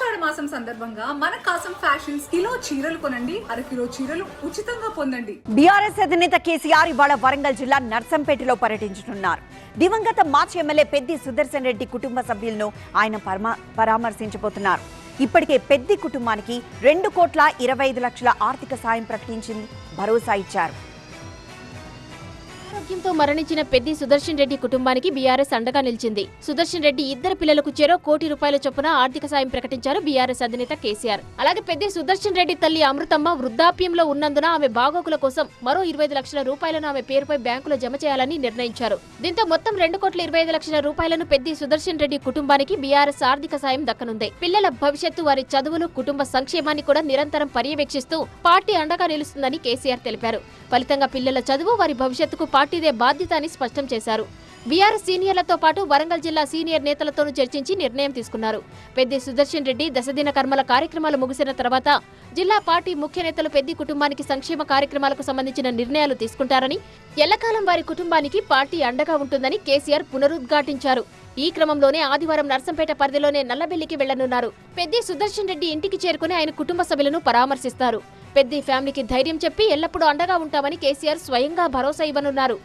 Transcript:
ఆషాఢ మాసం సందర్భంగా మన కాసం ఫ్యాషన్స్ కిలో చీరలు కొనండి, అరకిలో చీరలు ఉచితంగా పొందండి. బీఆర్ఎస్ అధినేత కేసీఆర్ ఇవాళ వరంగల్ జిల్లా నర్సంపేటలో పర్యటించనున్నారు. దివంగత మాజీ ఎమ్మెల్యే పెద్ది సుదర్శన్ రెడ్డి కుటుంబ సభ్యులను ఆయన పరామర్శించబోతున్నారు. ఇప్పటికే పెద్ది కుటుంబానికి 2,25,00,000 ఆర్థిక సాయం ప్రకటించింది, భరోసా ఇచ్చారు. ఆరోగ్యంతో మరణించిన పెద్ది సుదర్శన్ రెడ్డి కుటుంబానికి బీఆర్ఎస్ అండగా నిలిచింది. సుదర్శన్ రెడ్డి ఇద్దరు పిల్లలకు చెరో ₹1 కోటి చొప్పున ఆర్థిక సాయం ప్రకటించారు బీఆర్ఎస్ అధినేత కేసీఆర్. అలాగే పెద్ది సుదర్శన్ రెడ్డి తల్లి అమృతమ్మ వృద్ధాప్యంలో ఉన్నందున ఆమె బాగోగుల కోసం మరో ₹25,00,000 ఆమె పేరుపై బ్యాంకులో జమ చేయాలని నిర్ణయించారు. దీంతో మొత్తం ₹2,25,00,000 పెద్ది సుదర్శన్ రెడ్డి కుటుంబానికి బీఆర్ఎస్ ఆర్థిక సాయం దక్కనుంది. పిల్లల భవిష్యత్తు, వారి చదువులు, కుటుంబ సంక్షేమాన్ని కూడా నిరంతరం పర్యవేక్షిస్తూ పార్టీ అండగా నిలుస్తుందని కేసీఆర్ తెలిపారు. ఫలితంగా పిల్లల చదువు, వారి భవిష్యత్తుకు పార్టీదే బాధ్యత అని స్పష్టం చేశారు. బీఆర్ఎస్ సీనియర్లతో పాటు వరంగల్ జిల్లా సీనియర్ నేతలతోనూ చర్చించి నిర్ణయం తీసుకున్నారు. పెద్ది సుదర్శన్ రెడ్డి దశదిన కర్మల కార్యక్రమాలు ముగిసిన తర్వాత జిల్లా పార్టీ ముఖ్య నేతలు పెద్ది కుటుంబానికి సంక్షేమ కార్యక్రమాలకు సంబంధించిన నిర్ణయాలు తీసుకుంటారని, ఎల్లకాలం వారి కుటుంబానికి పార్టీ అండగా ఉంటుందని కేసీఆర్ పునరుద్ఘాటించారు. ఈ క్రమంలోనే ఆదివారం నర్సంపేట పరిధిలోనే నల్లబెల్లికి వెళ్లనున్నారు. పెద్ది సుదర్శన్ రెడ్డి ఇంటికి చేరుకుని ఆయన కుటుంబ సభ్యులను పరామర్శిస్తారు. పెద్ది ఫ్యామిలీకి ధైర్యం చెప్పి ఎల్లప్పుడూ అండగా ఉంటామని కేసీఆర్ స్వయంగా భరోసా ఇవ్వనున్నారు.